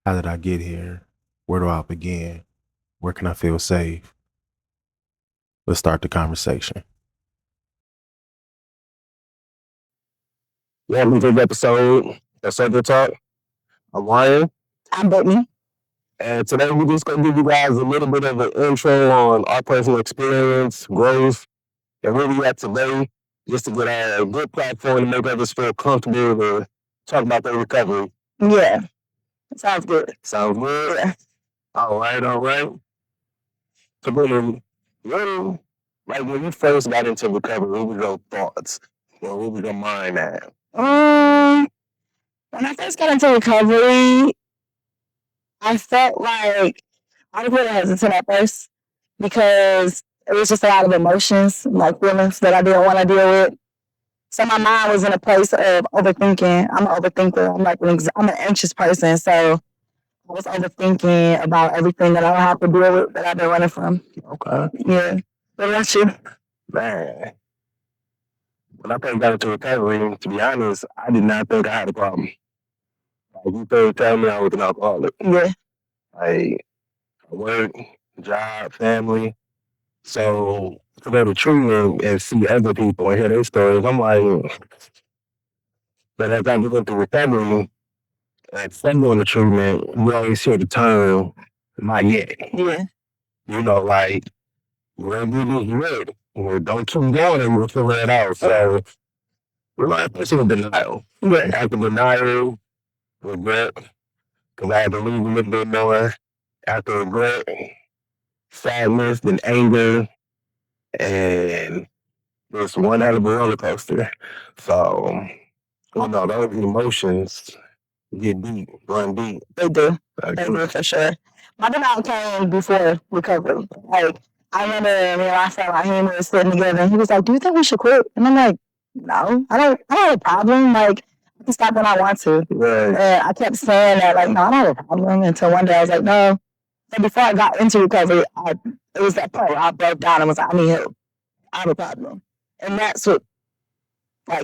How did I get here? Where do I begin? Where can I feel safe? Let's start the conversation. Welcome to the episode of Circle Talk. I'm Ryan. I'm Brittany. And today we're just going to give you guys a little bit of an intro on our personal experience, growth, and where we at today, just to get a good platform to make others feel comfortable to talk about their recovery. Yeah, sounds good. Sounds good? Yeah. All right, all right. So, Brittany, when you first got into recovery, what were your thoughts? Or what was your mind at? When I first got into recovery, I felt like I was really hesitant at first because it was just a lot of emotions, like feelings that I didn't want to deal with. So my mind was in a place of overthinking. I'm an overthinker. I'm an anxious person. So I was overthinking about everything that I have to deal with that I've been running from. Okay. Yeah. What about you? Man, when I first got into recovery, to be honest, I did not think I had a problem. Like, you could tell me I was an alcoholic. Yeah. Like, work, job, family. So to go to treatment and see other people and hear their stories, I'm like, but as I went through recovery, like from going to treatment, we always hear the term, not yet. Yeah. You know, like, we're ready. Don't keep going and we'll figure it out. So we're like, it's in denial. But after denial, regret, because I had to lose a little bit more. After regret, sadness, then anger, and it's one hell of a roller coaster. So, those emotions get deep, run deep. They do. They do, for sure. My denial came before recovery. Like, I remember me and my friend Raheem were sitting together, and he was like, "Do you think we should quit?" And I'm like, "No, I don't have a problem. Like, I can stop when I want to." Right. And I kept saying that, like, "No, I don't have a problem." Until one day I was like, "No." And before I got into recovery, it was that point where I broke down and was like, "I need help. I have a problem." And that's what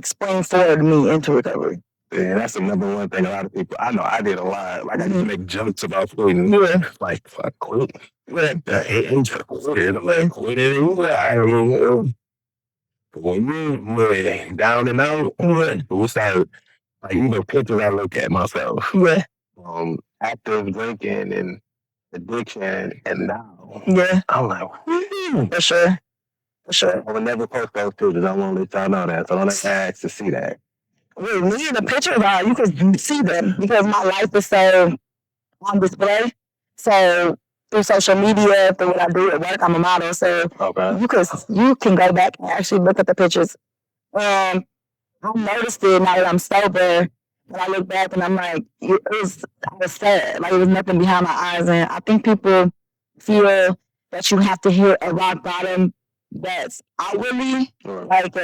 spring forward me into recovery. Yeah, that's the number one thing a lot of people, I know I did a lot. Like, I used to make jokes about quitting. Yeah. Like, fuck, quit. But it ain't just quit. I'm like, quit it. I don't know. When you were down and out, we started, like, pictures I look at myself. Yeah. Active drinking and addiction, and now. Yeah. I'm like, for sure. For sure. I would never post those pictures. I won't let y'all know that. So don't ask to see that. With me, the pictures are, you can see them because my life is so on display. So through social media, through what I do at work, I'm a model. So okay. You can go back and actually look at the pictures. I noticed it now that I'm sober. When I look back and I'm like, I was sad. Like, it was nothing behind my eyes. And I think people feel that you have to hit a rock bottom that's outwardly, like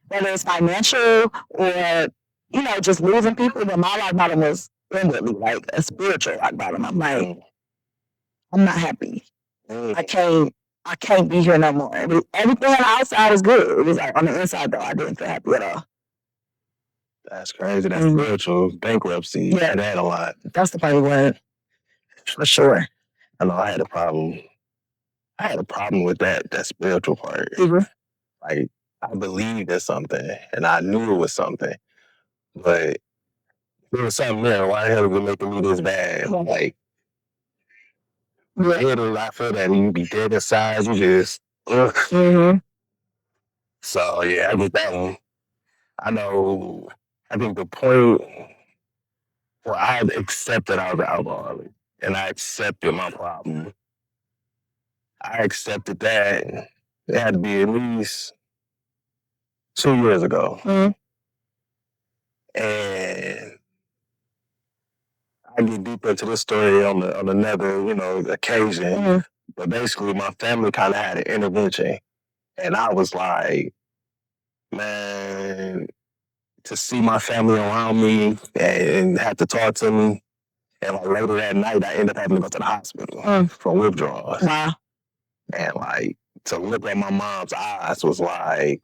whether it's financial or, just losing people. But my rock bottom was inwardly, like a spiritual rock bottom. I'm like, I'm not happy. I can't be here no more. Everything on the outside was good. It was like on the inside though, I didn't feel happy at all. That's crazy. That's spiritual bankruptcy. Yeah, that a lot. That's the funny word, for sure. I know I had a problem. I had a problem with that spiritual part. Mm-hmm. Like, I believed in something and I knew it was something, but there was something there. Why the hell was it making me this bad? Like, I feel that you be dead inside. You just, ugh. Mm-hmm. So yeah, I get that one. I know. I think the point where I accepted I was an alcoholic and I accepted my problem. I accepted that. It had to be at least 2 years ago. Mm-hmm. And I get deeper into this story on another, occasion. Mm-hmm. But basically, my family kind of had an intervention. And I was like, man, to see my family around me and have to talk to me. And like later that night, I ended up having to go to the hospital for withdrawals. Wow. And like to look at my mom's eyes was like,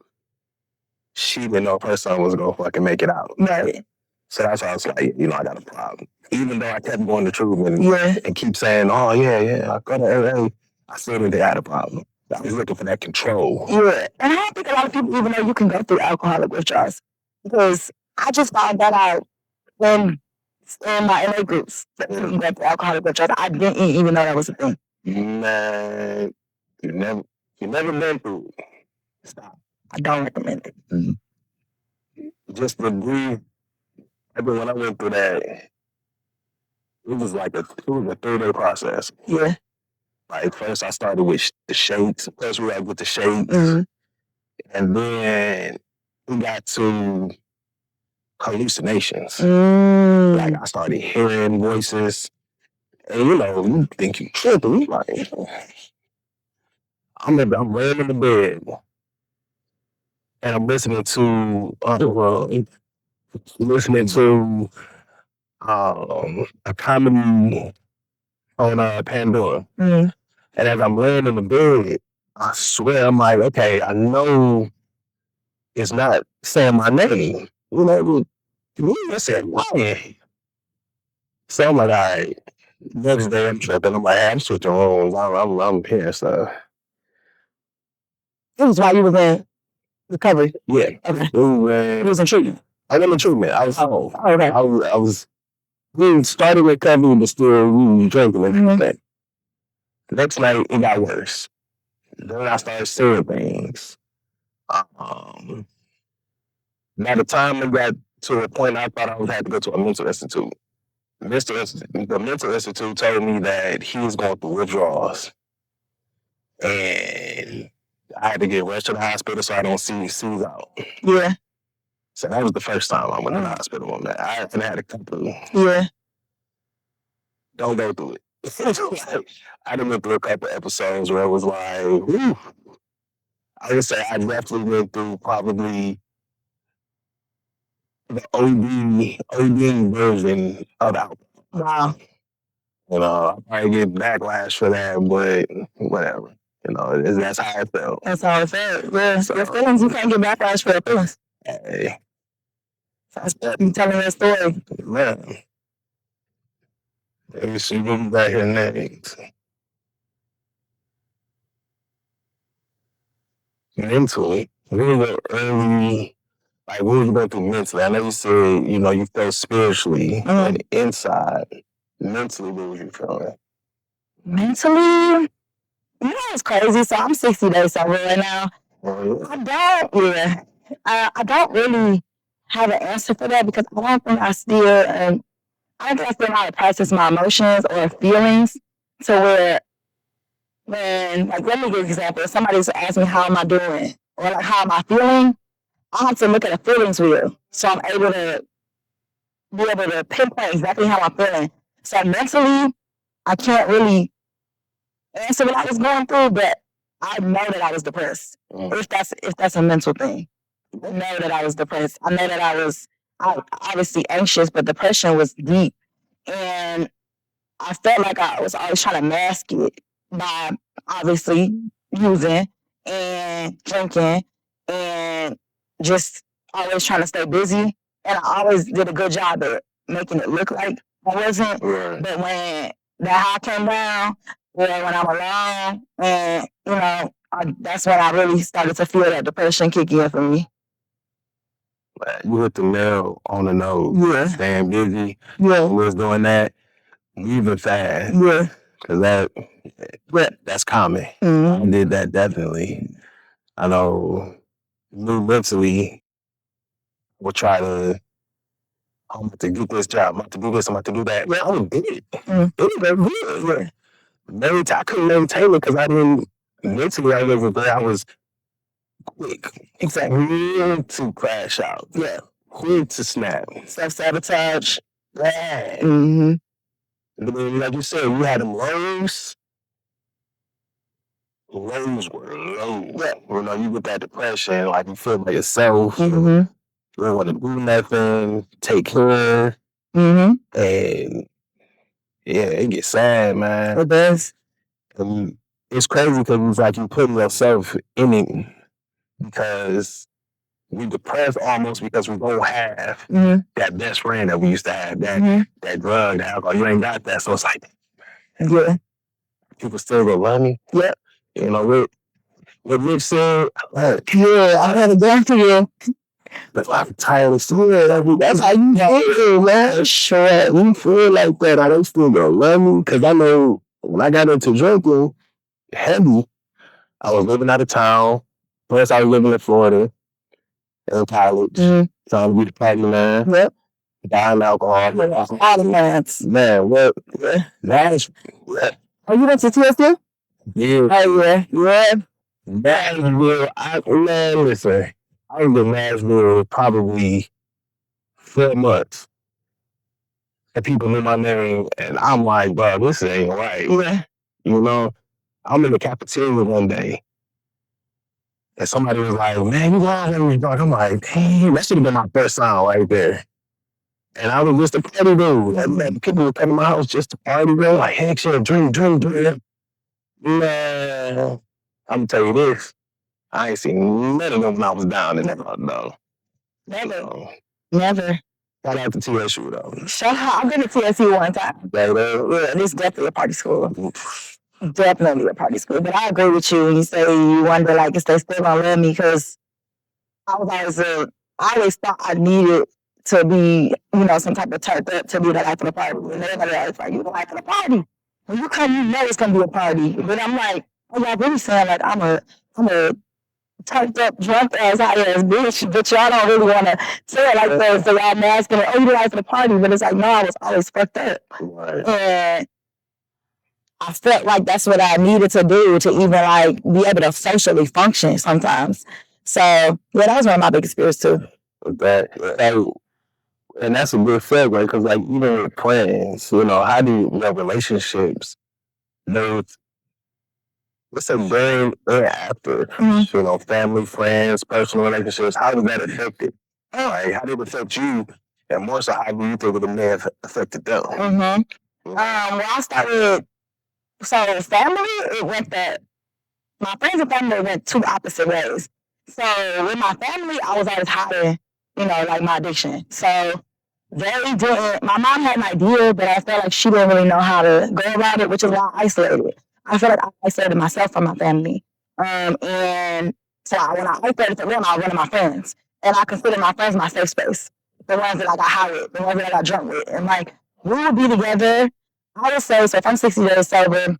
she didn't know if her son was gonna fucking make it out. Right. So that's why I was like, you know, I got a problem. Even though I kept going to treatment Yeah. and keep saying, oh, yeah, I go to LA, I still didn't think I had a problem. I was looking for that control. Yeah. And I don't think a lot of people even know you can go through alcoholic withdrawals. Because I just found that out in my LA groups that you can go through alcoholic withdrawals. I didn't even know that was a thing. Man, you never been through it. Stop. I don't recommend it. Just to breathe. When I went through that, it was like a 3-day process. Yeah. Like first I started with the shakes. First we got with the shakes. Mm-hmm. And then we got to hallucinations. Like I started hearing voices. And you know, you think you tripping. You like, I'm laying in the bed. And I'm listening to a comedy on Pandora. Mm-hmm. And as I'm laying in the bed, I swear I'm like, okay, I know it's not saying my name. You know, I said Ryan. So I'm like, all right. Next day I'm tripping. I'm like, hey, I'm switching rooms. I'm here, so. This was while you was in recovery. Yeah. Okay. You was in treatment. I was in treatment. I was home. Oh, okay. We started recovery, but still drinking and everything. Next night, it got worse. Then I started seeing things. By the time it got to a point, I thought I would have to go to a mental institute. The mental institute told me that he was going through withdrawals. And I had to get rushed to the hospital so I don't seize out. Yeah. So that was the first time I went to the hospital on that. I had a couple. Yeah. Don't go through it. I done went through a couple episodes where it was like, whew. I would say I definitely went through probably the OD version of alcohol. Wow. You know, I probably get backlash for that, but whatever. You know, that's how it felt. That's how it felt. Yeah. So, your feelings, you can't get backlash for your feelings. Hey. That's you telling that story. Man. Let me see what we got here next. Mentally, we were early, like what was you going through mentally? I know you said, you know, you felt spiritually, but inside, mentally, what was you feeling? Mentally, you know, it's crazy. So I'm 60 days sober right now. I don't really have an answer for that because I don't think I still know how to process my emotions or feelings to where when, like, let me give an example. If somebody's asking me how am I doing or like how am I feeling, I have to look at a feelings wheel. So I'm able to be able to pinpoint exactly how I'm feeling. So mentally, I can't really answer what I was going through, but I know that I was depressed. If that's a mental thing. I know that I was depressed. I know that I was obviously anxious, but depression was deep. And I felt like I was always trying to mask it by obviously using and drinking and just always trying to stay busy. And I always did a good job at making it look like I wasn't. Right. But when that high came down, or when I'm alone, and you know, that's when I really started to feel that depression kick in for me. You hit the nail on the nose. Yeah. Staying busy. Yeah. We was doing that. Moving fast. Yeah. Because that's common. I did that definitely. I know mentally would try to, I'm about to get this job, I'm about to do this, I'm about to do that. Man, I was good. It was very good. I couldn't maintain it because I didn't, mentally I was quick. Quick to crash out. Yeah. Quick to snap. Self-sabotage. Yeah. Mm-hmm. Like you said, we had them lows. Lows were low. Yeah. You know, you get that depression, like you feel by yourself. Mm-hmm. You don't want to do nothing, take care. Mm-hmm. And yeah, it gets sad, man. It does. And it's crazy because it's like you putting yourself in it because we depressed almost because we don't have Mm-hmm. that best friend that we used to have, that Mm-hmm. that drug, that alcohol. You ain't got that. So it's like, Yeah. people still gonna love me. Yep. You know, what Rich said, Yeah, I had it done for you. that's why I'm tired of seeing it. That's how you feel, man. Sure. You feel like that. I don't still gonna love me. Because I know when I got into drinking heavy, I was living out of town. Plus, I was living in Florida in college. Mm-hmm. So I was with the party man, Yep. buying alcohol. All the mans. Man, what? That's, Oh, you went to TSU? yeah. Oh, yeah. Yeah. Nashville, man, listen, I was in Nashville probably 4 months. And people knew my name, and I'm like, bro, this ain't right. Yeah. You know, I'm in the cafeteria one day, and somebody was like, man, you going home? I'm like, damn, that should have been my first song right there. And I was just a party dude. And people were coming to my house just to party, bro. Like, heck, shit, drink. Man, I'm gonna tell you this. I ain't seen none of them when I was down in that though. Never. Shout out to TSU though. Shout out. I've been to TSU one time. Yeah, it's definitely a party school. Definitely a party school. But I agree with you when you say you wonder, like, if they still gonna love me, because I always thought I needed to be, some type of turned up to be the life of the party. And everybody always like, you the life of the party. When you come, you know it's gonna be a party. But I'm like, oh, y'all really saying like I'm a turned up, drunk ass, high ass bitch, but y'all don't really want to say it like that. So y'all masking it, oh, you the life of the party. But it's like, no, I was always fucked up. Right. And I felt like that's what I needed to do to even like be able to socially function sometimes. So yeah, that was one of my biggest fears too. And that's a good segue, because like even with plans, how do relationships, what's a brain after, family, friends, personal relationships, how does that affect it? Like, how did it affect you? And more so, how do you think it may have affected them? Well, I started, so family, my friends and family went two opposite ways. So with my family, I was always hiding, like my addiction. So my mom had an idea, but I felt like she didn't really know how to go about it, which is why I isolated. I feel like I isolated myself from my family. And so when I isolated from them, I went to my friends. And I consider my friends my safe space. The ones that I got high with, the ones that I got drunk with. And like, we would be together. I would say, so if I'm 60 days sober,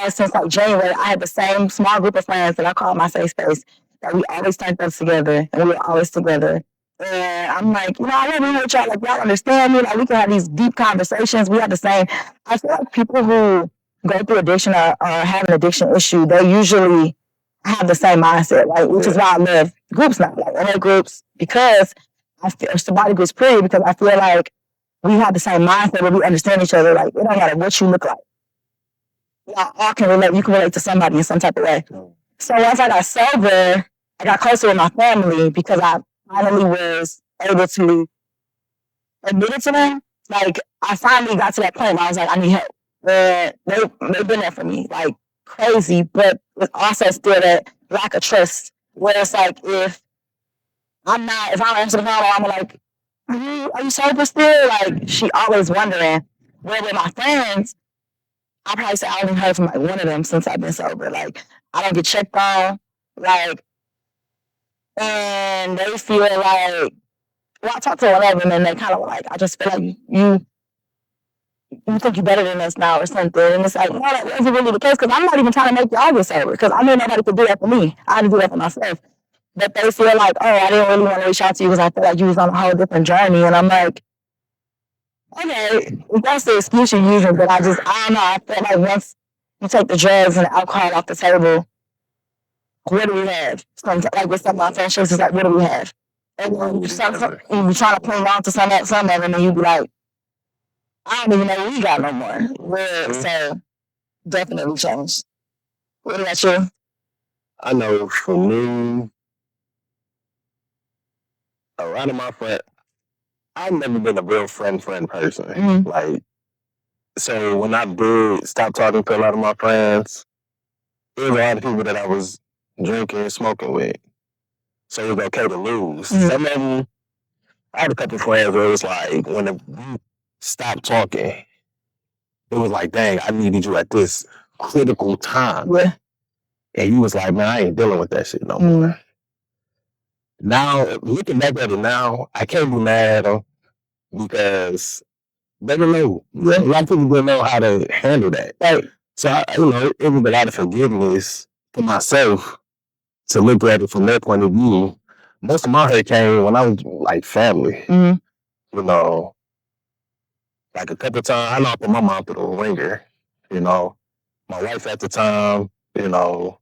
since like January, I had the same small group of friends that I call my safe space, that we always turned up together, and we were always together. And I'm like, I really hurt y'all. Like, y'all understand me. Like, we can have these deep conversations. We have the same. I feel like people who go through addiction or have an addiction issue, they usually have the same mindset, like, which is why I love groups now, like other groups, because I feel sobriety groups pretty, because I feel like we have the same mindset where we understand each other. Like, it don't matter what you look like. Y'all all can relate. You can relate to somebody in some type of way. So once I got sober, I got closer with my family because I finally was able to admit it to them. Like, I finally got to that point where I was like, I need help. But they've been there for me, like crazy. But it's also still that lack of trust, where it's like, if I don't answer the phone, I'm like, are you sober still? Like, she always wondering. Where with my friends, I probably say I haven't heard from like one of them since I've been sober. Like, I don't get checked on. Like, and they feel like, well, I talk to one of them and they kind of like, I just feel like you think you're better than us now or something. And it's like, no, that wasn't really the case, because I'm not even trying to make y'all get sober, because I knew nobody could do that for me. I had to do that for myself. But they feel like, oh, I didn't really want to reach out to you because I feel like you was on a whole different journey. And I'm like, okay, that's the excuse you're using, but I don't know. I feel like once you take the drugs and the alcohol off the table, what do we have? Like with some of my friendships, it's like, what do we have? And then you try to cling on to some of them, and then you be like, I don't even know what we got no more. So definitely changed. What about you? I know for me, a lot of my friends, I've never been a real friend person. Like, so when I did stop talking to a lot of my friends, it was a lot of people that I was drinking and smoking with. So it was okay to lose. Some of them, I had a couple friends where it was like, when we stopped talking, it was like, dang, I needed you at this critical time. Yeah. And you was like, man, I ain't dealing with that shit no more. Now, looking back at it now, I can't be mad at them because they don't know. A lot of people don't know how to handle that. So, it was a lot of forgiveness for myself to look at it from their point of view. Most of my hurt came when I was like family. You know, like a couple of times, I know I put my mom through the ringer. You know, my wife at the time, you know,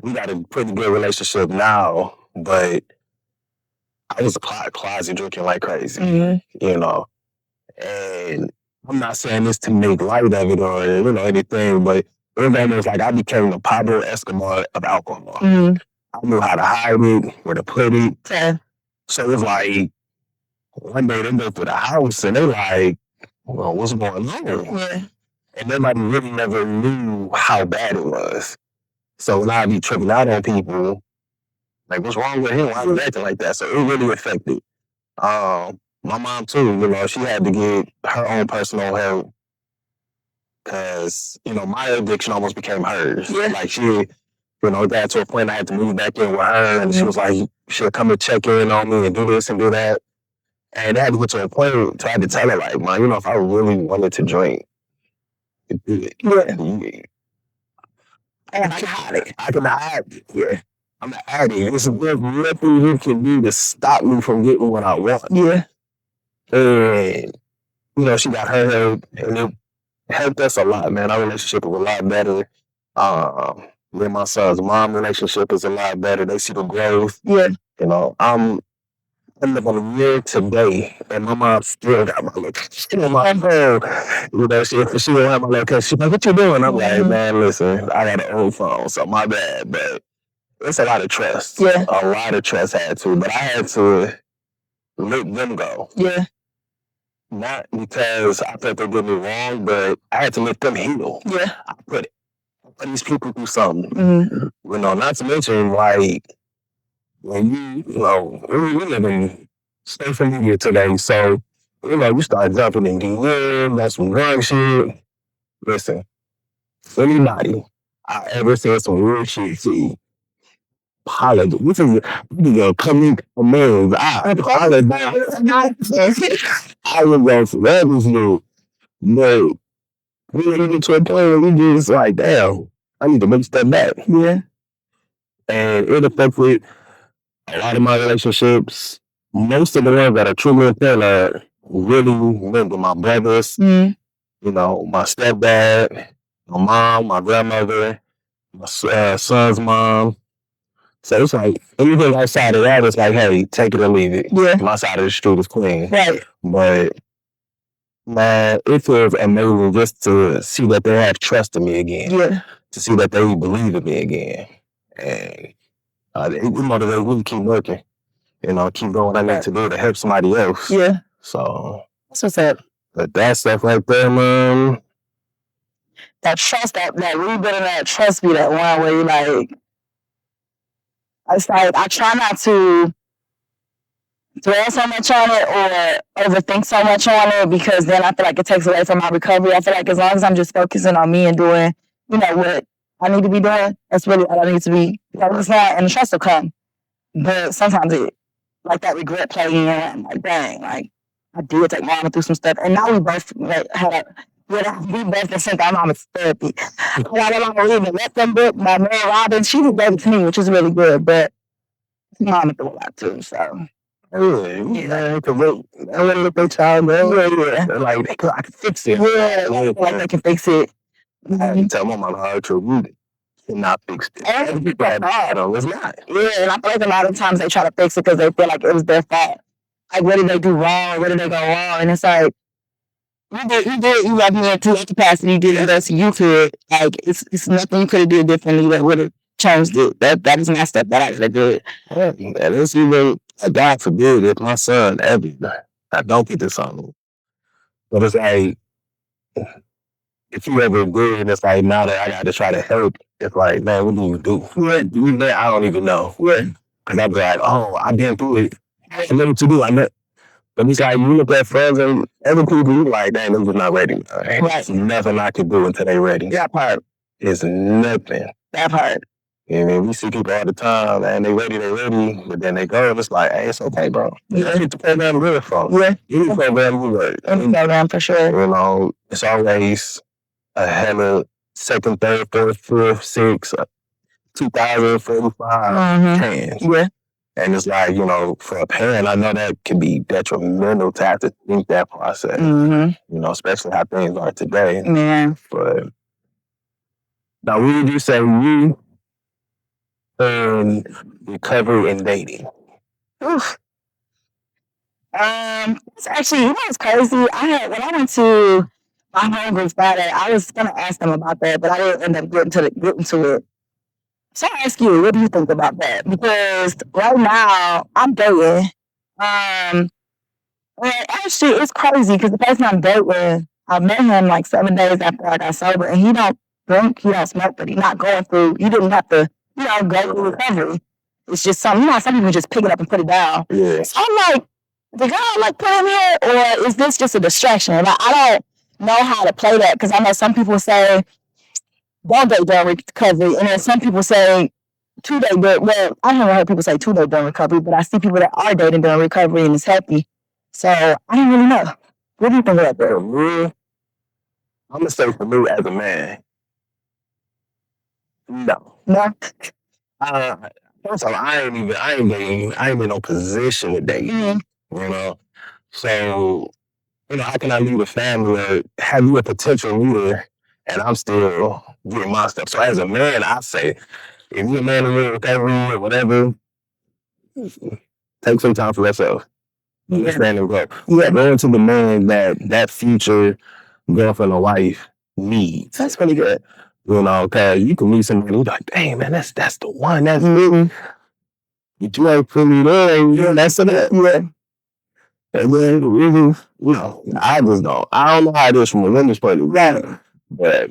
we got a pretty good relationship now, but I was closet drinking like crazy, you know. And I'm not saying this to make light of it or, anything, but everybody was like, I became the Pablo Escobar of alcohol. I knew how to hide it, where to put it. Okay. So it was like, one day they go through the house and they're like, well, what's going on? Yeah. And nobody really never knew how bad it was. So when I be tripping out on people, like, what's wrong with him? Why is he acting like that? So it really affected. My mom too, she had to get her own personal help because, my addiction almost became hers. Yeah. Like she, got to a point I had to move back in with her and she was like, she'll come and check in on me and do this and do that. And I had to get to a point where I had to tell her, like, man, if I really wanted to drink, I could do it. Yeah. And I can hide it. Yeah. I'm an addict. There's nothing you can do to stop me from getting what I want. Yeah. And, she got her help, and it helped us a lot, man. Our relationship was a lot better. Me and my son's mom relationship is a lot better. They see the growth. Yeah. I'm on a year today, and my mom still got my location on my phone. She don't have my location. She's like, what you doing? I'm like, man, listen, I got an old phone, so my bad. But it's a lot of trust. Yeah. A lot of trust had to, but I had to let them go. Yeah. Not because I thought they did me wrong, but I had to let them heal. Yeah. I put these people through something. Not to mention, like, when we live in social media today, so, we start jumping in DM, that's some drunk shit. Listen, anybody I ever said some weird shit to, apologize. This is a coming command. I apologize. I was going to levels, you, but we get to a point where we just like, damn, I need to make a step back. Yeah. And it affected a lot of my relationships. Most of the ones that are truly important are really linked with my brothers, my stepdad, my mom, my grandmother, my son's mom. So it's like, anything outside of that is like, hey, take it or leave it. Yeah. My side of the street is clean. Right. But, man, it feels amazing just to see that they have trust in me again. Yeah. To see that they believe in me again. And it motivates me to keep working. Keep doing what I need to do to help somebody else. Yeah. So. That's what's up. But that stuff right there, man. That trust, that rebuilding that trust be that one where you like, it's like, I try not to dwell so much on it or overthink so much on it because then I feel like it takes away from my recovery. I feel like as long as I'm just focusing on me and doing, what I need to be doing, that's really all I need to be focused on, and the trust will come. But sometimes it, like that regret playing in, I'm like, dang, like, I did take mama through some stuff. And now we both we both can send our mama's therapy. I got mama reading Let Them Book by Mary Robbins. She was baby to me, which is really good, but mama through a lot too, so. I want to look at child, man. Yeah. Like, I can fix it. Yeah, like they can fix it. I had to tell my mom how to cannot fix it. And it's not. It's not. Yeah, and I feel like a lot of times they try to fix it because they feel like it was their fault. Like, what did they do wrong? Where did they go wrong? And it's like, you love me into the capacity, you did the best you could. Like, it's nothing you could have did differently that would have changed it. That is messed up. That actually good. Yeah, and it's even, God forbid, if my son ever, I don't get this on. But it's like, if you ever do, and it's like, now that I got to try to help, it's like, man, what do you do? What? I don't even know. What? Cause I was like, oh, I've been through it. I had nothing to do. But it's like, you look at friends and other people, you like, dang, them was not ready. Right? There's nothing I can do until they ready. That part. It's nothing. That part. And we see people all the time, and they ready, but then they go, and it's like, hey, it's okay, bro. That's what the program good for. Yeah. Any program we work. Any program for sure. You know, it's always a hella second, third, fourth, fifth, sixth, 2045 chance. Yeah. And it's like, you know, for a parent, I know that can be detrimental to have to think that process. You know, especially how things are today. Yeah. But now, what would you say you and recovery and dating? Oof. It's actually, you know what's crazy? When I went to my home group Friday, I was gonna ask them about that, but I didn't end up getting to it. So I ask you, what do you think about that? Because right now I'm dating. And actually it's crazy because the person I'm dating, I met him like 7 days after I got sober, and he don't drink, he don't smoke, but he didn't have to, you know, go through recovery. It's just something, you know, some people just pick it up and put it down. Yeah. So I'm like, did God like put him here, or is this just a distraction? Like, I don't know how to play that, because I know some people say, don't date during recovery, and then some people say 2 day, well, I haven't heard people say 2 day during recovery, but I see people that are dating during recovery and it's happy. So I don't really know. What do you think about that? I'm gonna say for me as a man, no. No? First of all, I ain't in no position to date. You know? So, you know, how can I leave a family or have you a potential leader and I'm still doing my stuff? So as a man, I say, if you're a man in recovery or whatever, take some time for yourself. Understand and grow. Go into the man that future girlfriend or wife needs. That's really good. You know, cause you can meet somebody who's like, dang man, that's the one. That's me. But you ain't fully there, that's it. Yeah. And then, you know, I just don't. I don't know how it is from a women's point of view. But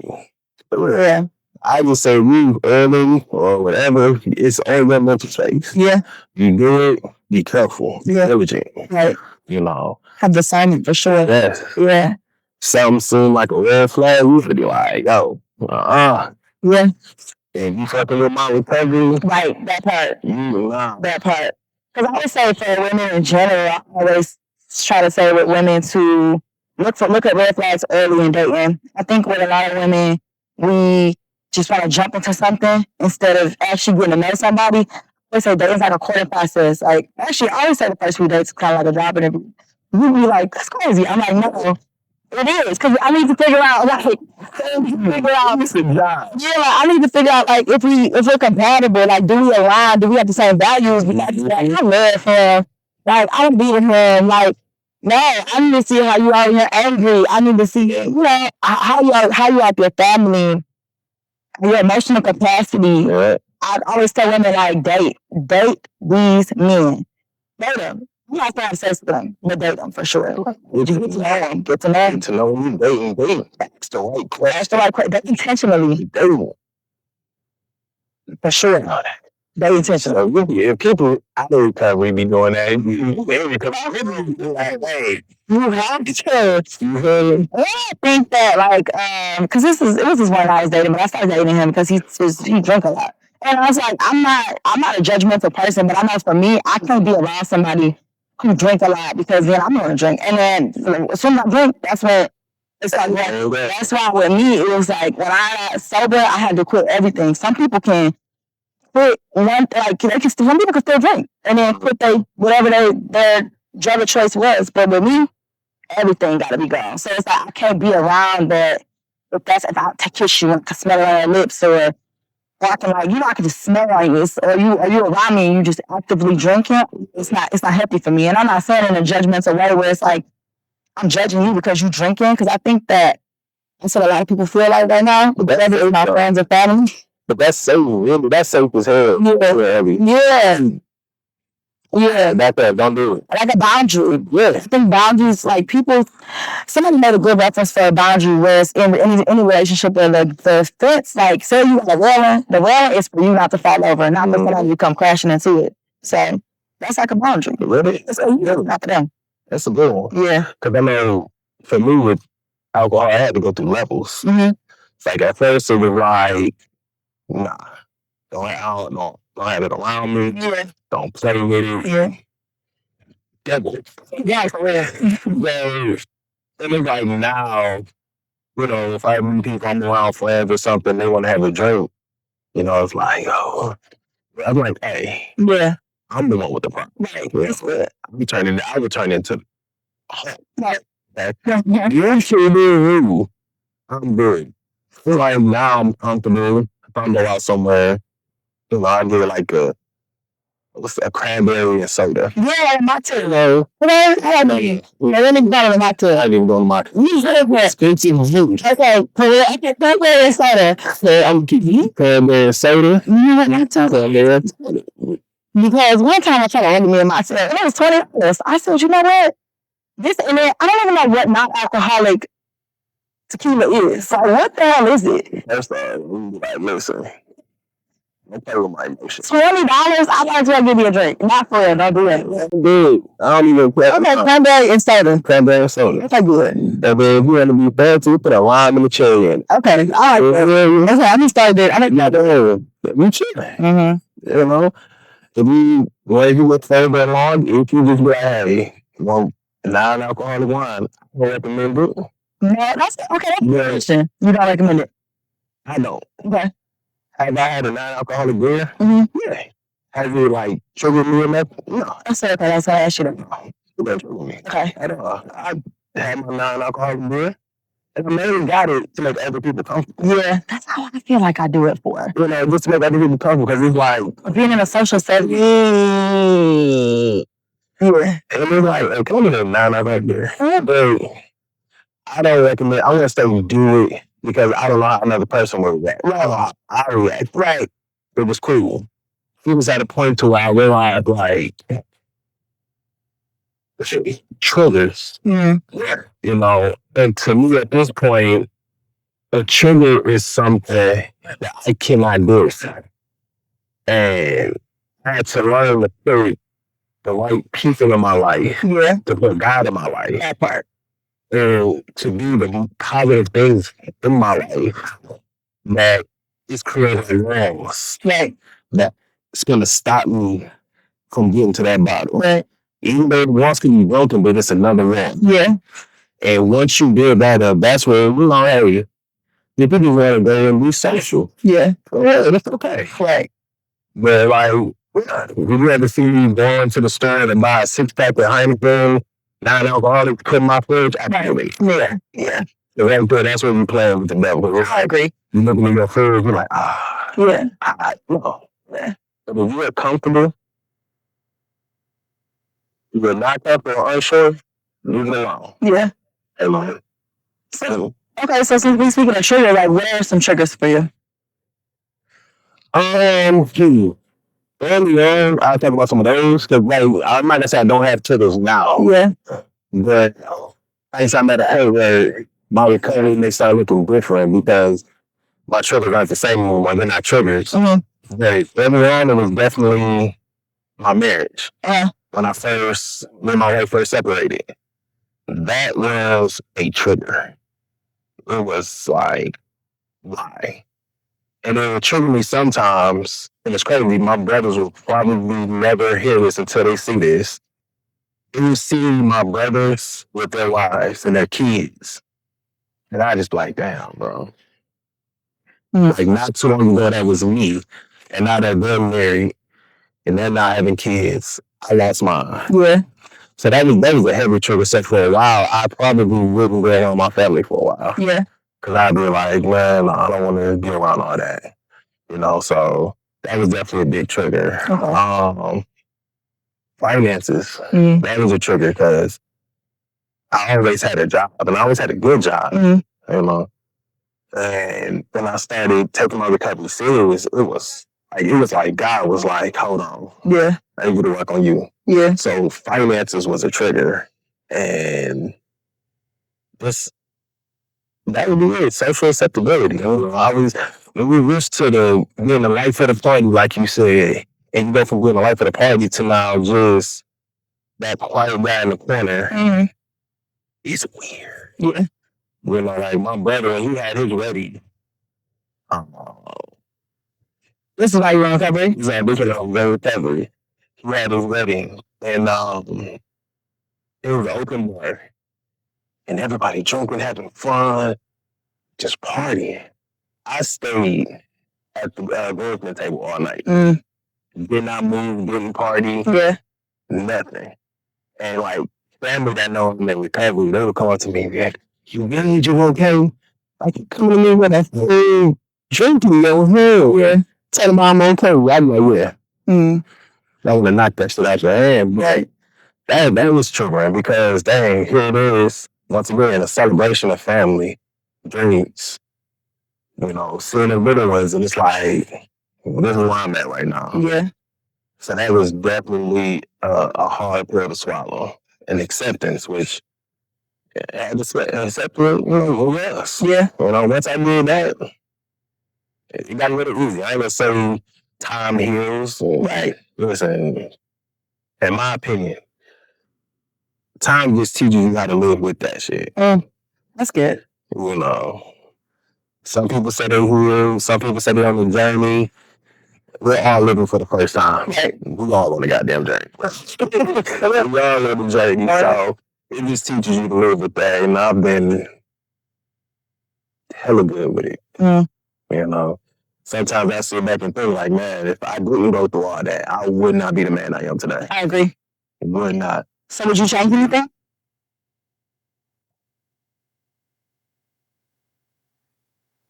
yeah. I would say move early or whatever. It's all that mental space. Yeah. You do it, be careful. Yeah. Diligent. Right. You know. Have discernment for sure. Yes. Yeah. Something seemed like a red flag, we would be like, yo, Yeah. And you fucking with my recovery. Right, that part. That part. Because I always say for women in general, I always try to say with women to look at red flags early in dating. I think with a lot of women, we just want to jump into something instead of actually getting to know somebody. I say dating's like a courting process. Like, actually, I always say the first few dates is kind of like a job interview. You be like, that's crazy. I'm like, no, it is. Because I need to figure out, like, I need to figure out, like, if we're compatible. Like, do we align? Do we have the same values? Like, I love him. Like, I don't be with him. Like, no, I need to see how you are when you're angry. I need to see, you know, how you are your family, your emotional capacity. Yeah. I always tell women, like, date these men. Date them. I'm not going to have sex with them, but date them for sure. Get to know them. Get to know them. Dating. That's the right question. That's the right question. Date intentionally. Dating. For sure. They intentional. If people out of recovery be doing that, you have to. I think that, like, because it was this one I was dating, but I started dating him because he drank a lot. And I was like, I'm not a judgmental person, but I know for me, I can't be around somebody who drink a lot because then I'm gonna drink. And then as soon as I drink, that's when it's like, that's why with me, it was like when I got sober, I had to quit everything. Some people can quit some people can still drink and then quit whatever their drug of choice was. But with me, everything gotta be gone. So it's like I can't be around that if I kiss you and I can smell it on your lips or I can I can just smell like this, or you around me and you just actively drinking, it's not healthy for me. And I'm not saying in a judgmental way where it's like I'm judging you because you drinking, because I think that that's what a lot of people feel like right now, whether it's my friends or family. But that's safe, really. That's safe as hell. Yeah. Don't do it. Like a boundary. Yeah. I think boundaries, like somebody made a good reference for a boundary where it's in any relationship where the fence, like, say you got a railing, the railing is for you not to fall over, not for somebody to come crashing into it. So that's like a boundary. Really? That's not for them. That's a good one. Yeah. Because I know for me with alcohol, I had to go through levels. Mm-hmm. It's like at first it was like, nah, don't have it around me. Yeah. Don't play with it. Yeah. Devil. Yeah, for real. So, and it's like now, you know, if I meet people I'm around friends or something, they want to have a drink, you know, it's like, oh, I'm like, hey, Yeah. I'm the one with the problem. Right. Yeah. That's good. I would turn into, Right. you should do. I'm good. Feel like now I'm comfortable. If I go out somewhere, you know, I get like a cranberry and soda. Yeah, my too. You know, I didn't bother my too. I didn't even go to my Expensive food. Okay, cranberry and soda. So I'm keeping cranberry and soda. My too. Because one time I tried to hand me in my tub, and it was $20. I said, you know what? This and then I don't even know what non-alcoholic tequila is. So what the hell is it? That's like, listen. Don't play with my emotions. $20? I might as well give you a drink. Not for real, don't do that. Dude, I don't even play. Okay, cranberry and soda. Cranberry and soda. Okay, good. And then if you want to be fancy, put a lime and a cherry in it. Okay, all right. That's what I just started doing. I didn't know that. We chilling. Mm-hmm. You know? If you look further along, if you just be like, hey, you want non-alcoholic wine, I recommend it. No, that's okay. That's a Yeah. question. You don't recommend it? I don't. Okay. Have I had a non-alcoholic beer? Mm-hmm. Yeah. Has it like triggered me or nothing? No. That's okay. That's why I asked you that. It doesn't trigger me. Okay. At all. I had my non-alcoholic beer, and I mainly got it to make other people comfortable. Yeah, that's how I feel like I do it for. You know, just to make other people comfortable, because it's like, Being in a social setting. yeah. Yeah. And it's like, okay, I'm gonna non-alcoholic beer. But I don't recommend, I'm gonna say do it because I don't know how another person would react. Right. I react. Right. It was cool. It was at a point to where I realized, like, triggers. Mm-hmm. Yeah. You know, and to me at this point, a trigger is something that I cannot do. And I had to learn to put the right people in my life, Yeah. to put God in my life, That part. and to do the positive things in my life that is creating walls Right. that's going to stop me from getting to that bottle. Right. Even though the walls can be broken, but it's another wall. Yeah. And once you build that up, that's where we don't have you. The people want to go and be social. Yeah. Yeah, that's okay. Right. But like, would you ever see me going to the store and buy a 6-pack of Heineken, non-alcoholic, to put in my fridge? Absolutely. Yeah. Yeah. So that's what we playing with the devil. I agree. You looking in your fridge, you're like, Yeah. no. Yeah. But if you're comfortable, you're not comfortable or unsure, leave it alone. Yeah. Alone. Okay, so since we speaking of triggers, like what are some triggers for you? Early on, I'll talk about some of those, because like, I might not say I don't have triggers now, Yeah. but I guess I'm at a point where my recovery may start looking different because my triggers aren't the same when they're not triggers. Mm-hmm. But early on, it was definitely my marriage. Uh-huh. When when my wife first separated, that was a trigger. It was like, why? And it would trigger me sometimes, and it's crazy, my brothers will probably never hear this until they see this. You see my brothers with their wives and their kids, and I just like, damn, bro. Mm. Like, not too long ago, that was me, and now that they're married, and they're not having kids, I lost mine. Yeah. So that was a heavy trigger set for a while. I probably wouldn't be around my family for a while. Yeah. Because I'd be like, man, I don't want to be around all that. You know, so that was definitely a big trigger. Okay. Finances, Mm. that was a trigger because I always had a job, and I always had a good job, Mm. you know. And when I started taking my recovery serious, it was like God was like, hold on, Yeah. I need to work on you. Yeah. So finances was a trigger, and that would be it. Social acceptability. You know? When we reach to being the life of the party, like you said, And you go from being the life of the party to now just that quiet guy in the corner. Mm-hmm. It's weird. Yeah. You know, like my brother, he had his wedding. This is why you're on recovery? He's like, this was very recovery. He had his wedding. And it was an open bar. And everybody drinking, having fun, just partying. I stayed at the grocery table all night. Mm. Did not move, didn't party, Yeah. nothing. And like family that know I'm in recovery, they would come up to me and be like, you good? You okay? Like, you come to me with that food, drinking your hell. Yeah. Tell them I'm okay. I'm like, yeah. Mm. I want to knock that shit out your hand. But that was true, man, because dang, here it is. Once again, a celebration of family, drinks, you know, seeing the little ones, and it's like, this is where I'm at right now. Yeah. So that was definitely a hard pill to swallow. And acceptance, which I had to accept, you know, who else? Yeah. You know, once I did that, it got a little easy. I ain't gonna say time heals. Right. Listen, in my opinion, time just teaches you how to live with that shit. That's good. You know, some people say they're healed, some people say they're on the journey. We're all living for the first time. Right. We all on the goddamn journey. We all on the journey, so it just teaches you to live with that. And I've been hella good with it. Mm. You know, sometimes I sit back and think like, man, if I didn't go through all that, I would not be the man I am today. I agree. Would not. So would you change anything?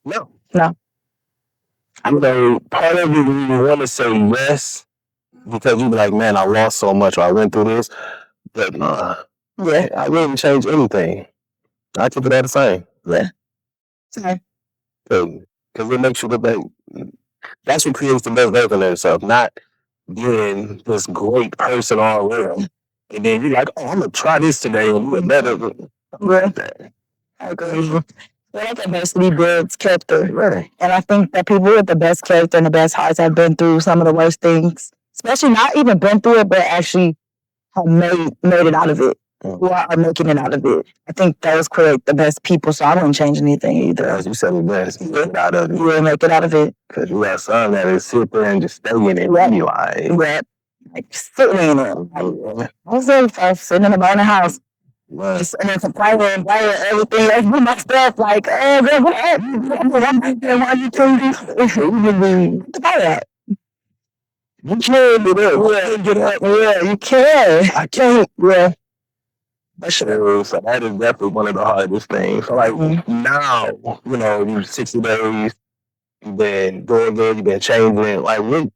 No. No. You know, part of it you want to say yes because you be like, man, I lost so much or I went through this. But Yeah. I wouldn't change anything. I keep it at the same. Yeah. Same. Because it makes you look like, that's what creates the best version of yourself, not being this great person all around. And then you're like, oh, I'm going to try this today and do better. Yeah. I agree. Well, that basically builds character. Right. And I think that people with the best character and the best hearts have been through some of the worst things, especially not even been through it, but actually have made it out of it, or are making it out of it. I think those create the best people, so I wouldn't change anything either. As you said, the best. Make it out of it. You would make it out of it. Because you have some that is sit there and just stay in it. Right. And be like, Right. Like sitting in it. Like, I was there sitting in a burning house. what? And then complaining and blaming everything. That's my stuff. Like, oh, girl, what happened? Why you doing this? What about that? You can't do that. Yeah, get up. Yeah, you can. I can't. Yeah. So that is definitely one of the hardest things. So like now, you know, you 60 days, you've been doing good, you've been changing. Like what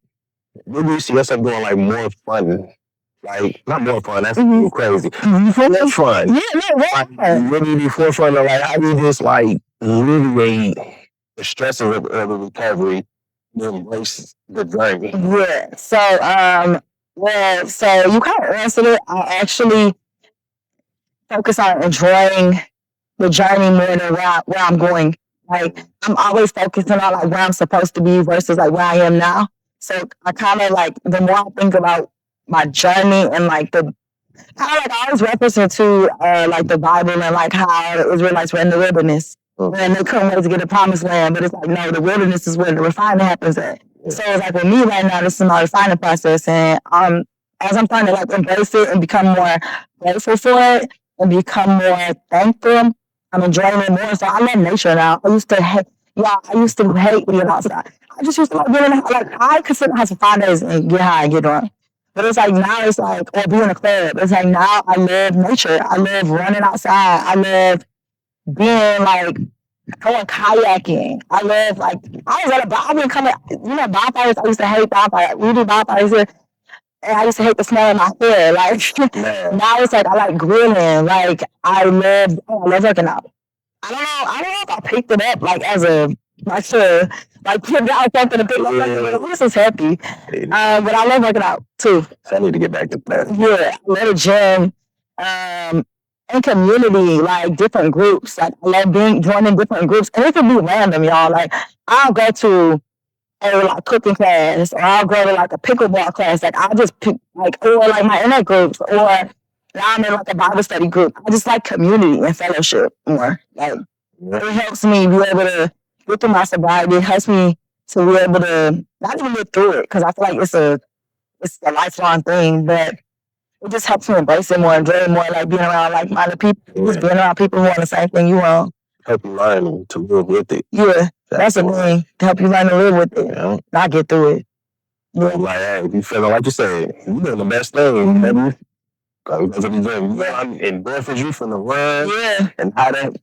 do you see yourself doing like more fun? Like not more fun, that's too crazy. More fun. Yeah, Like really be forefront of like how you just like alleviate the stresses of recovery and embrace the journey. yeah. So, well, so you kind of answered it. I actually focus on enjoying the journey more than where I'm going. Like I'm always focusing on like where I'm supposed to be versus like where I am now. So I kind of like the more I think about my journey and like the kind of like I always reference to like the Bible and like how the Israelites were in the wilderness and they couldn't wait to get a promised land. But it's like no, the wilderness is where the refining happens at. So it's like with me right now, this is my refining process, and as I'm starting to like embrace it and become more grateful for it and become more thankful, I'm enjoying it more. So I love nature now. I used to hate being outside. I just used to like being like I could sit in the house for 5 days and get high and get drunk. But it's like now it's like or be in a club. It's like now I love nature. I love running outside. I love being like going kayaking. I love like I've been coming, bonfires. I used to hate bonfires. We do bonfires here. And I used to hate the smell of my hair. Like now it's like I like grilling. Like I love working out. I don't know if I picked it up like as a put out something to pick up. Like, this is happy. But I love working out too. So I need to get back to that. Yeah, I love the gym. And community, like different groups. Like I love joining different groups. And it can be random, y'all. Like I'll go to a like cooking class, or I'll go to like a pickleball class. Like I'll just pick like, or like my internet groups, or now I'm in like a Bible study group. I just like community and fellowship more. Like it helps me be able to get through my sobriety. It helps me to be able to not even get through it, because I feel like it's a lifelong thing, but it just helps me embrace it more, enjoy it more, like being around like-minded people, just being around people who want the same thing you want. Help you learn to live with it. Yeah, that's the thing. To help you learn to live with it, Yeah. not get through it. Yeah. Like, hey, you feeling like you said, you doing the best thing, baby. Because of the gym, endorphins, you from the run, Yeah. and how that.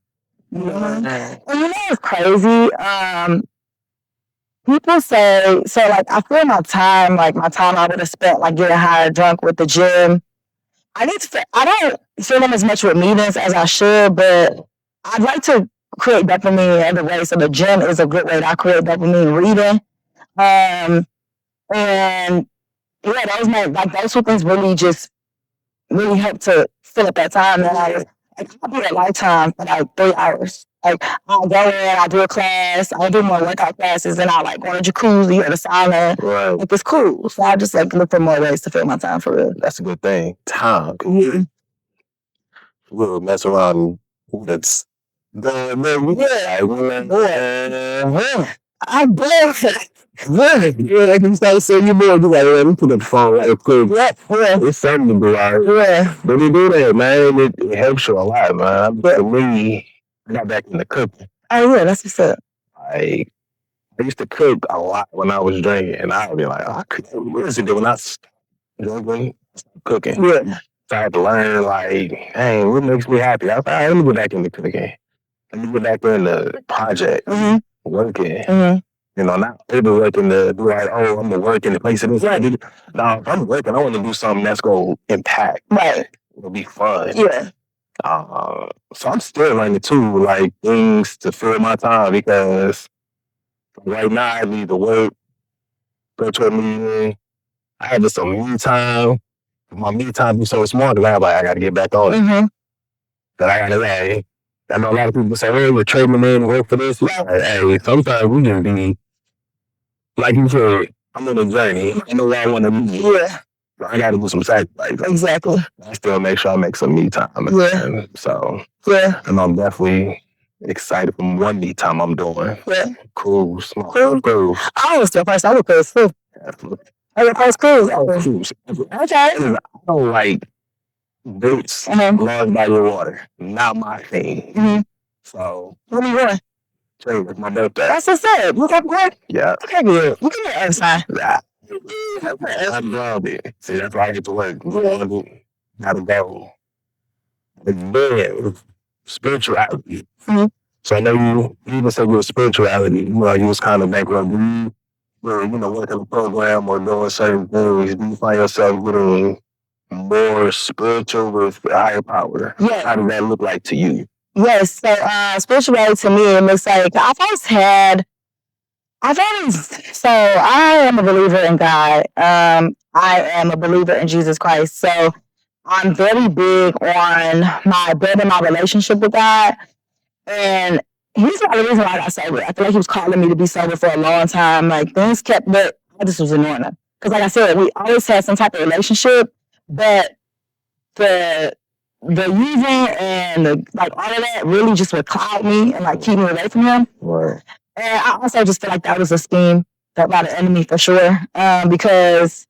And you know what's crazy? People say, so like I feel my time I would have spent like getting high or drunk with the gym. I don't feel them as much with meetings as I should, but I'd like to create dopamine in other ways. So the gym is a good way that I create dopamine. Reading. And yeah, those two things really help to fill up that time that I'll be at lifetime for like 3 hours. Like I'll go in, I'll do a class, I'll do more workout classes, and I'll like go to jacuzzi or the sauna. Right. Like it's cool. So I just like look for more ways to fill my time for real. That's a good thing. Time. We'll mess around. That's I'm bored. yeah, I can start saying you more. You like, let me put up the phone right quick. It's something to be like. When you do that, man, it helps you a lot, man. For me, I got back into cooking. Oh yeah, that's what's up. Like, I used to cook a lot when I was drinking, and I would be like, I could listen to when I was drinking, cooking. Yeah. So I had to learn, like, hey, what makes me happy? I was like, all right, let me go back into cooking. Let me get back in the project, working. You know, not able working to do like, oh, I'm gonna work in the place of this. No, if I'm working, I want to do something that's gonna impact. Right. It'll be fun. Yeah. So I'm still learning too, like things to fill my time, because right now I need to work, go to a meeting. I have just some me time. My me time be so small because I gotta get back on it. That I gotta like. I know a lot of people say, "Hey, we're trading in work for this." Like, hey, sometimes we just be like you said. I'm on a journey. I know where I want to be. Yeah. So I gotta do some sacrifice. Exactly. I still make sure I make some me time. Yeah. So Yeah. and I'm definitely excited for one me time I'm doing. Yeah. Cruise. Cruise. I was the first. I would cruise too. I would first cruise. Cruise. Okay. I don't like boats, large body of water. Not my thing. So What are you doing? it's my birthday. That's what's up. Look up good. Yeah. Okay, good. Look at the other side. I'm grounded. See, that's why I get to work. Gotta go. And then spirituality. So I know you even said your spirituality. You was kind of bankrupt. You were, working a program or doing certain things. Do you find yourself getting more spiritual with higher power? Yeah. How does that look like to you? Yes. So spirituality to me, it looks like so I am a believer in God. I am a believer in Jesus Christ. So I'm very big on building my relationship with God. And he's not the reason why I got sober. I feel like he was calling me to be sober for a long time. Like things kept, but I just was ignoring him. Because like I said, we always had some type of relationship, but the using and like all of that really just would cloud me and like keep me away from him. Right. And I also just feel like that was a scheme that by the enemy for sure. Because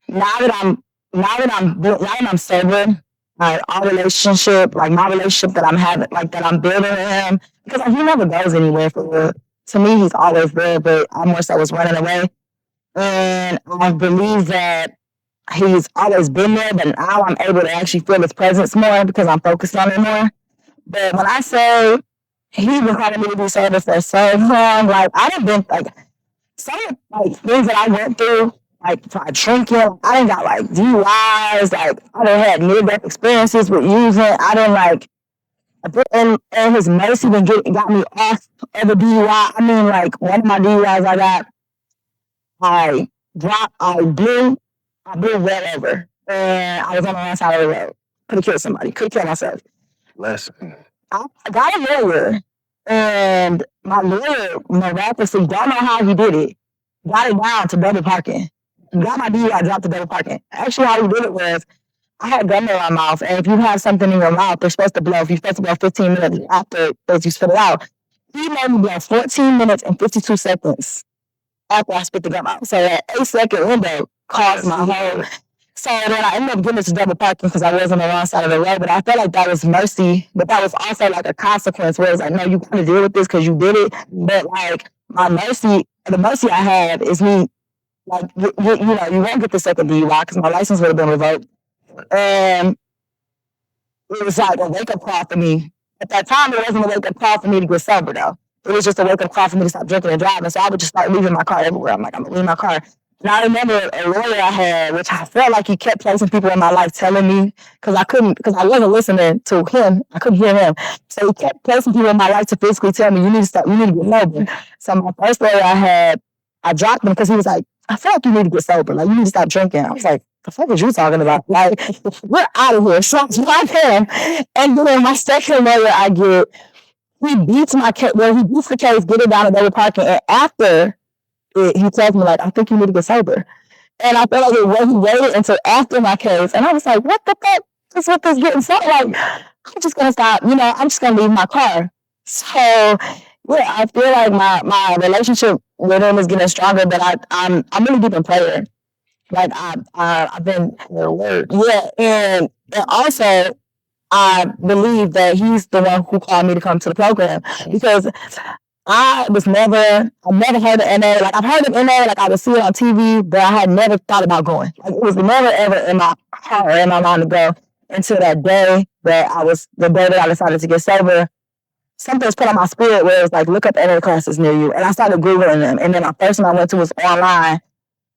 now that I'm sober, like my relationship that I'm having, like that I'm building with him, because like, he never goes anywhere for real. To me, he's always there, but I more so was running away. And I believe that he's always been there, but now I'm able to actually feel his presence more because I'm focused on it more. But when I say he's been calling me to be sober for so long, like I done been like some like things that I went through, like for drinking, I done got like DUIs, like I done had near-death experiences with using. I done like, and his mercy got me off of a DUI. I mean, like one of my DUIs I got, I blew wherever, and I was on the wrong side of the road. Could have killed somebody. Could have killed myself. Lesson. I got a lawyer, and my lawyer miraculously don't know how he did it, got it down to double parking. Got my DUI dropped to double parking. Actually, how we did it was I had gum in my mouth, and if you have something in your mouth, they're supposed to blow. If you're supposed to blow 15 minutes after you spit it out, he made me blow 14 minutes and 52 seconds after I spit the gum out. So that 8-second window caused my whole. So then I ended up getting to double parking because I was on the wrong side of the road. But I felt like that was mercy, but that was also like a consequence where it's like, no, you got to deal with this because you did it. But like my mercy, the mercy I had is me, like you know, you won't get the second DUI because my license would have been revoked. And it was like a wake-up call for me. At that time, it wasn't a wake-up call for me to get sober, though. It was just a wake-up call for me to stop drinking and driving. So I would just start leaving my car everywhere. I'm like, I'm going to leave my car. And I remember a lawyer I had, which I felt like he kept placing people in my life telling me, because I wasn't listening to him. I couldn't hear him. So he kept placing people in my life to physically tell me, you need to stop, you need to get sober. So my first lawyer I had, I dropped him because he was like, I feel like you need to get sober. Like, you need to stop drinking. I was like, the fuck is you talking about? Like, we're out of here. So I dropped him. And then my second lawyer I get, he beats my case, he beats the case, get it down to double parking. And after it, he tells me, like, I think you need to get sober. And I felt like he waited until after my case. And I was like, what the fuck is with this getting so? Like, I'm just going to stop, I'm just going to leave my car. So, yeah, I feel like my relationship with him is getting stronger, but I'm really deep in prayer. Like I've been, yeah, and also I believe that he's the one who called me to come to the program because I never heard of NA. Like I've heard of NA, like I would see it on TV, but I had never thought about going. Like it was never ever in my heart or in my mind to go until that day the day that I decided to get sober. Something was put on my spirit where it was like, look up NA classes near you. And I started Googling them. And then my first one I went to was online.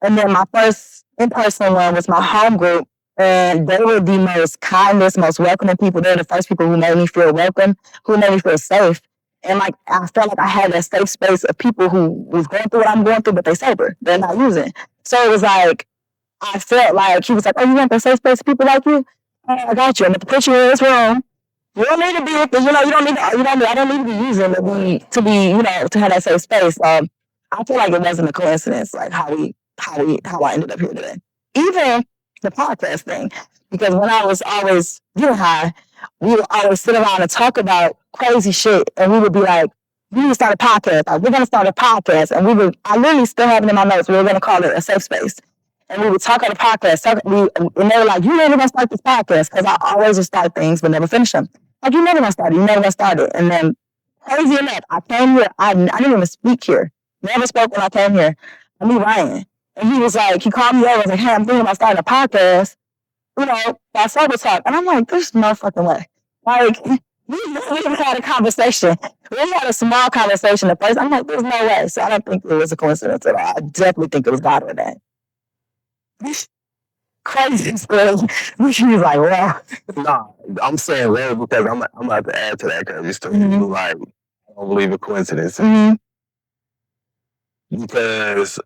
And then my first in-person one was my home group. And they were the most kindest, most welcoming people. They were the first people who made me feel welcome, who made me feel safe. And like I felt like I had that safe space of people who was going through what I'm going through, but they sober. They're not using. So it was like, I felt like he was like, oh, you want that safe space of people like you? I got you. I'm going to put you in this room. You don't need to be with I don't need to be using to have that safe space. I feel like it wasn't a coincidence, like how I ended up here today. Even the podcast thing, because when I was always getting high, we would always sit around and talk about crazy shit, and we would be like, we need to start a podcast. Like, we're gonna start a podcast, and I literally still have it in my notes. We were gonna call it a safe space. And we would talk on the podcast. And they were like, you never gonna start this podcast, because I always just start things but never finish them. Like, you never gonna start it. You never gonna start it. And then, crazy enough, I came here. I didn't even speak here. Never spoke when I came here. I knew Ryan. And he was like, he called me over and was like, hey, I'm thinking about starting a podcast, by Sober Talk. And I'm like, there's no fucking way. Like, we had a conversation. We had a small conversation at first. I'm like, there's no way. So I don't think it was a coincidence at all. I definitely think it was God with that. Crazy stuff. She was like, wow. No, I'm saying that because I'm about to add to that because it's like, I don't believe in coincidences. Because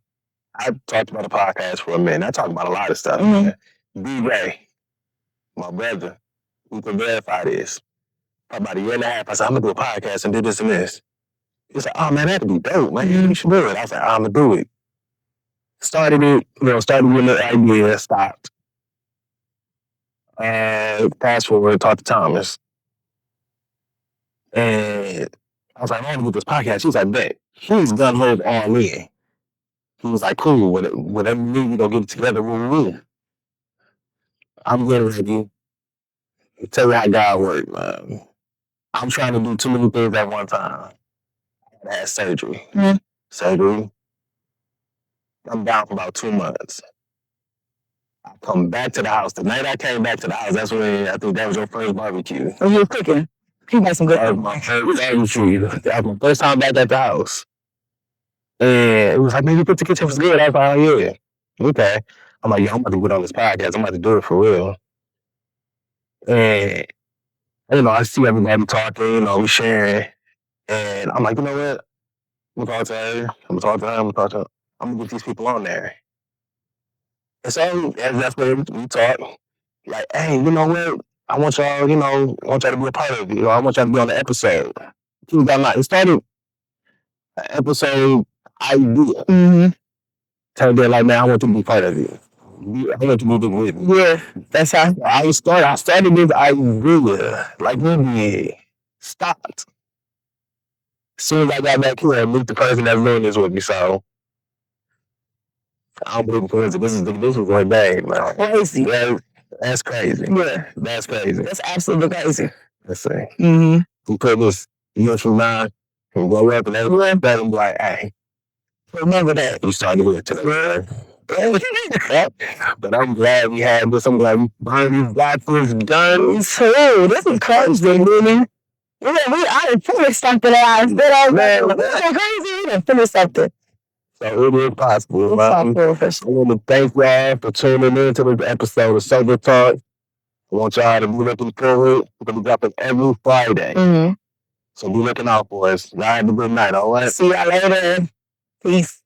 I talked about a podcast for a minute. I talked about a lot of stuff. D-Ray, my brother, who can verify this, about a year and a half, I said, I'm going to do a podcast and do this and this. He was like, oh, man, that'd be dope, man. You should do it. I was like, I'm going to do it. Started it, started with the idea, stopped. And fast forward, talked to Thomas. And I was like, I want to do this podcast. He was like, bet. He's done hold all in. He was like, cool, whatever you need, we're going to get it together. I'm getting ready to tell you how God works, man. I'm trying to do too many things at one time. I had surgery. Surgery. I'm down for about 2 months. I come back to the house. The night I came back to the house, that's when I think that was your first barbecue. Oh, you were cooking. He made some good That was my first barbecue. That was my first time back at the house. And it was like, man, you put the kitchen was good. I was like, oh, yeah. Okay. I'm like, I'm about to get on this podcast. I'm about to do it for real. And, I see everybody talking, we sharing. And I'm like, you know what? I'm going to talk to her. I'm going to talk to her. I'm going to get these people on there. And so that's where we talk. Like, hey, you know what? I want y'all, to be a part of it. I want y'all to be on the episode. It started an episode idea. tell them like, man, I want you to be part of it. I want you to move it with me. Yeah, that's how. I started this idea, like really stopped. As soon as I got back here, I meet the person that's doing this with me. So I'm looking for this. This was going bang, man. Crazy. That's crazy. Yeah, That's crazy. that's absolutely crazy. Let's say Mm-hmm. we put this years from now and grow up and everyone better be like, hey, Remember that. you started with it today. But I'm glad we had this. I'm glad we finally got this done. Me too. This is crazy, really. I done finished something else. Man, This is crazy. We done finished something. So it is possible. It's man. possible for I sure. want to thank y'all for tuning in to this episode of Sober Talk. I want y'all to be looking forward. We're going to be dropping every Friday. Mm-hmm. So be looking out for us. Y'all have a good night, all right? See y'all later. Peace.